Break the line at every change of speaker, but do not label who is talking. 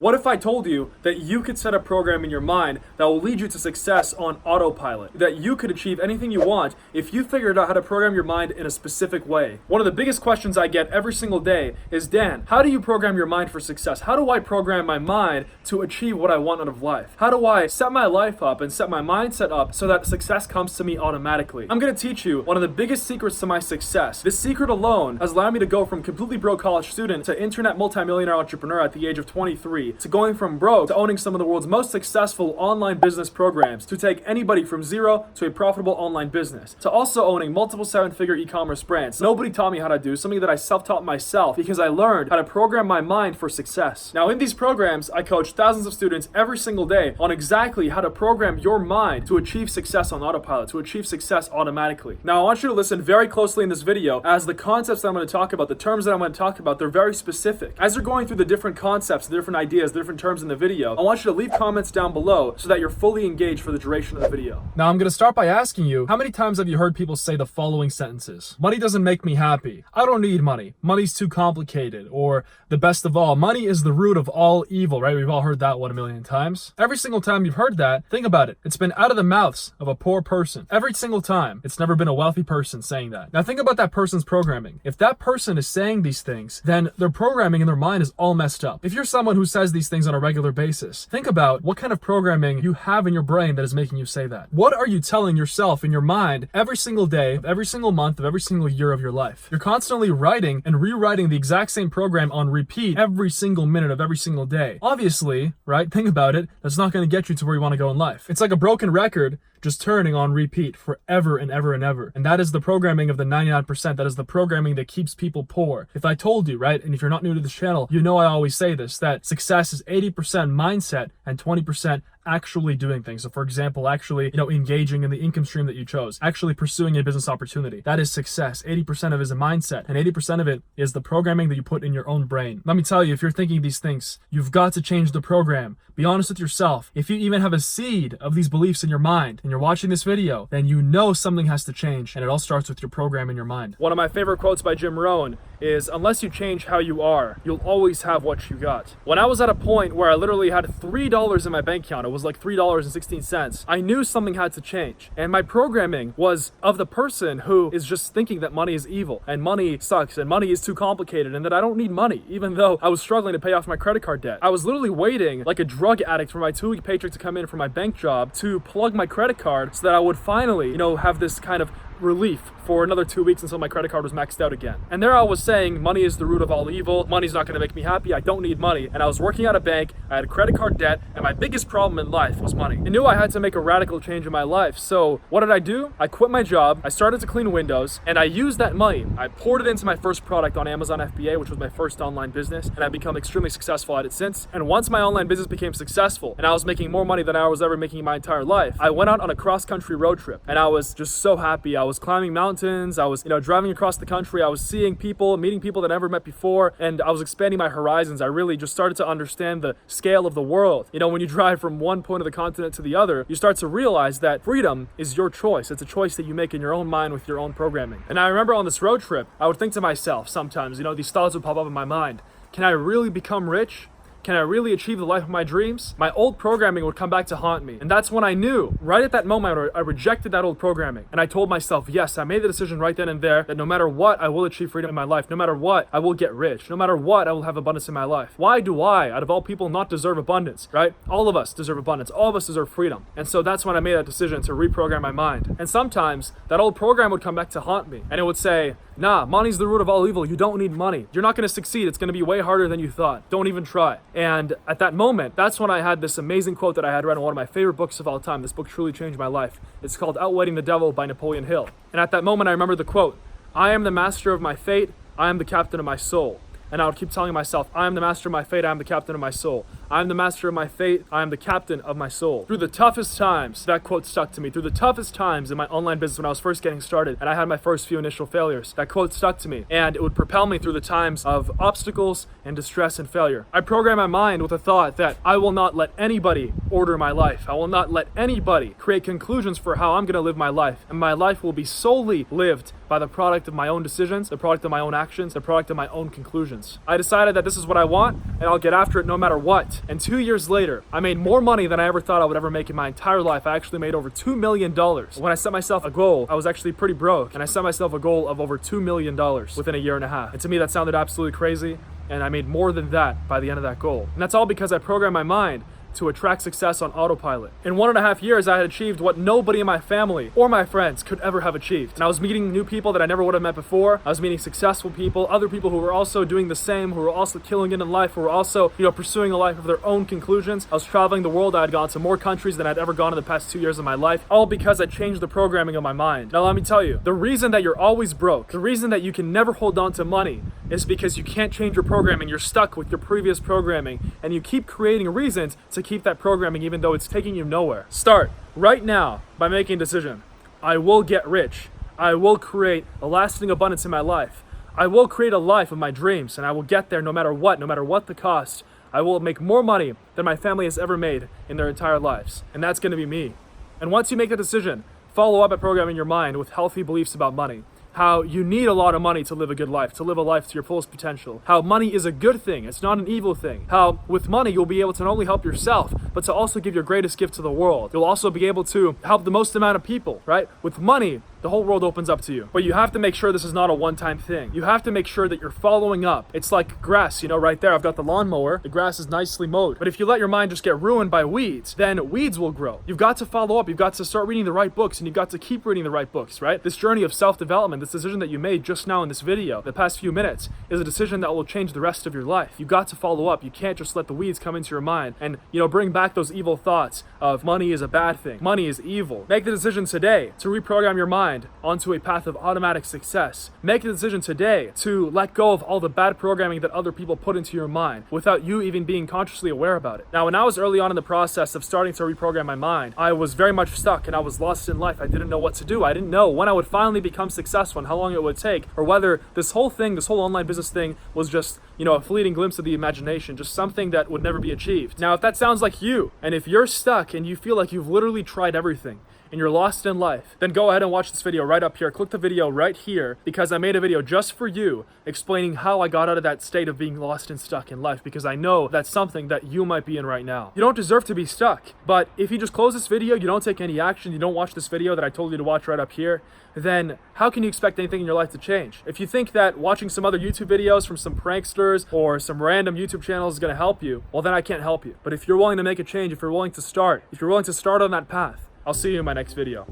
What if I told you that you could set a program in your mind that will lead you to success on autopilot? That you could achieve anything you want if you figured out how to program your mind in a specific way? One of the biggest questions I get every single day is, Dan, how do you program your mind for success? How do I program my mind to achieve what I want out of life? How do I set my life up and set my mindset up so that success comes to me automatically? I'm going to teach you one of the biggest secrets to my success. This secret alone has allowed me to go from completely broke college student to internet multimillionaire entrepreneur at the age of 23. To going from broke to owning some of the world's most successful online business programs, to take anybody from zero to a profitable online business, to also owning multiple seven-figure e-commerce brands. Nobody taught me how to do something that I self-taught myself because I learned how to program my mind for success. Now in these programs, I coach thousands of students every single day on exactly how to program your mind to achieve success on autopilot, to achieve success automatically. Now I want you to listen very closely in this video, as the concepts that I'm going to talk about, the terms that I'm going to talk about, they're very specific. As you're going through the different concepts, the different ideas, the different terms in the video, I want you to leave comments down below so that you're fully engaged for the duration of the video. Now I'm going to start by asking you, how many times have you heard people say the following sentences? Money doesn't make me happy. I don't need money. Money's too complicated. Or the best of all, money is the root of all evil, right? We've all heard that one a million times. Every single time you've heard that, think about it. It's been out of the mouths of a poor person. Every single time. It's never been a wealthy person saying that. Now think about that person's programming. If that person is saying these things, then their programming in their mind is all messed up. If you're someone who says these things on a regular basis, think about what kind of programming you have in your brain that is making you say that. What are you telling yourself in your mind every single day, of every single month, of every single year of your life? You're constantly writing and rewriting the exact same program on repeat every single minute of every single day. Obviously, right? Think about it. That's not going to get you to where you want to go in life. It's like a broken record just turning on repeat forever and ever and ever. And that is the programming of the 99%. That is the programming that keeps people poor. If I told you, right, and if you're not new to this channel, you know I always say this, that success is 80% mindset and 20% actually doing things. So for example, actually, engaging in the income stream that you chose, actually pursuing a business opportunity. That is success. 80% of it is a mindset, and 80% of it is the programming that you put in your own brain. Let me tell you, if you're thinking these things, you've got to change the program. Be honest with yourself. If you even have a seed of these beliefs in your mind and you're watching this video, then you know something has to change, and it all starts with your program in your mind. One of my favorite quotes by Jim Rohn is, unless you change how you are, you'll always have what you got. When I was at a point where I literally had $3 in my bank account, it was like $3.16, I knew something had to change. And my programming was of the person who is just thinking that money is evil and money sucks and money is too complicated and that I don't need money, even though I was struggling to pay off my credit card debt. I was literally waiting like a drug addict for my 2-week paycheck to come in from my bank job to plug my credit card so that I would finally, have this kind of relief for another 2 weeks until my credit card was maxed out again. And there I was saying, money is the root of all evil. Money's not going to make me happy. I don't need money. And I was working at a bank. I had a credit card debt. And my biggest problem in life was money. I knew I had to make a radical change in my life. So what did I do? I quit my job. I started to clean windows. And I used that money. I poured it into my first product on Amazon FBA, which was my first online business. And I've become extremely successful at it since. And once my online business became successful and I was making more money than I was ever making in my entire life, I went out on a cross-country road trip. And I was just so happy. I was climbing mountains. I was, driving across the country. I was seeing people, meeting people that I never met before, and I was expanding my horizons. I really just started to understand the scale of the world. When you drive from one point of the continent to the other, you start to realize that freedom is your choice. It's a choice that you make in your own mind with your own programming. And I remember on this road trip, I would think to myself sometimes, these thoughts would pop up in my mind. Can I really become rich? Can I really achieve the life of my dreams? My old programming would come back to haunt me. And that's when I knew, right at that moment, I rejected that old programming. And I told myself, yes, I made the decision right then and there that no matter what, I will achieve freedom in my life. No matter what, I will get rich. No matter what, I will have abundance in my life. Why do I, out of all people, not deserve abundance, right? All of us deserve abundance. All of us deserve freedom. And so that's when I made that decision to reprogram my mind. And sometimes that old program would come back to haunt me. And it would say, nah, money's the root of all evil. You don't need money. You're not going to succeed. It's going to be way harder than you thought. Don't even try. And at that moment, that's when I had this amazing quote that I had read in one of my favorite books of all time. This book truly changed my life. It's called Outwitting the Devil by Napoleon Hill. And at that moment, I remember the quote, I am the master of my fate. I am the captain of my soul. And I would keep telling myself, I am the master of my fate, I am the captain of my soul. I am the master of my fate, I am the captain of my soul. Through the toughest times, that quote stuck to me. Through the toughest times in my online business when I was first getting started, and I had my first few initial failures, that quote stuck to me. And it would propel me through the times of obstacles and distress and failure. I programmed my mind with a thought that I will not let anybody order my life. I will not let anybody create conclusions for how I'm going to live my life. And my life will be solely lived by the product of my own decisions, the product of my own actions, the product of my own conclusions. I decided that this is what I want, and I'll get after it no matter what. And 2 years later, I made more money than I ever thought I would ever make in my entire life. I actually made over $2 million. When I set myself a goal, I was actually pretty broke, and I set myself a goal of over $2 million within a year and a half. And to me, that sounded absolutely crazy, and I made more than that by the end of that goal. And that's all because I programmed my mind to attract success on autopilot. In 1.5 years, I had achieved what nobody in my family or my friends could ever have achieved. And I was meeting new people that I never would have met before. I was meeting successful people, other people who were also doing the same, who were also killing it in life, who were also, pursuing a life of their own conclusions. I was traveling the world. I had gone to more countries than I'd ever gone in the past 2 years of my life, all because I changed the programming of my mind. Now, let me tell you, the reason that you're always broke, the reason that you can never hold on to money is because you can't change your programming. You're stuck with your previous programming, and you keep creating reasons to keep that programming even though it's taking you nowhere. Start right now by making a decision. I will get rich. I will create a lasting abundance in my life. I will create a life of my dreams, and I will get there no matter what the cost. I will make more money than my family has ever made in their entire lives, and that's going to be me. And once you make that decision, follow up at programming your mind with healthy beliefs about money. How you need a lot of money to live a good life, to live a life to your fullest potential. How money is a good thing, it's not an evil thing. How with money you'll be able to not only help yourself, but to also give your greatest gift to the world. You'll also be able to help the most amount of people, right? With money, the whole world opens up to you. But you have to make sure this is not a one-time thing. You have to make sure that you're following up. It's like grass, right there. I've got the lawnmower. The grass is nicely mowed. But if you let your mind just get ruined by weeds, then weeds will grow. You've got to follow up. You've got to start reading the right books, and you've got to keep reading the right books, right? This journey of self-development, this decision that you made just now in this video, the past few minutes, is a decision that will change the rest of your life. You've got to follow up. You can't just let the weeds come into your mind and, bring back those evil thoughts of money is a bad thing. Money is evil. Make the decision today to reprogram your mind onto a path of automatic success. Make the decision today to let go of all the bad programming that other people put into your mind without you even being consciously aware about it. Now, when I was early on in the process of starting to reprogram my mind, I was very much stuck and I was lost in life. I didn't know what to do. I didn't know when I would finally become successful and how long it would take, or whether this whole online business thing was just, a fleeting glimpse of the imagination, just something that would never be achieved. Now, if that sounds like you, and if you're stuck and you feel like you've literally tried everything, and you're lost in life, then go ahead and watch this video right up here. Click the video right here, because I made a video just for you explaining how I got out of that state of being lost and stuck in life, because I know that's something that you might be in right now. You don't deserve to be stuck, but if you just close this video, you don't take any action, you don't watch this video that I told you to watch right up here, then how can you expect anything in your life to change? If you think that watching some other YouTube videos from some pranksters or some random YouTube channels is going to help you, well, then I can't help you. But if you're willing to make a change, if you're willing to start on that path, I'll see you in my next video.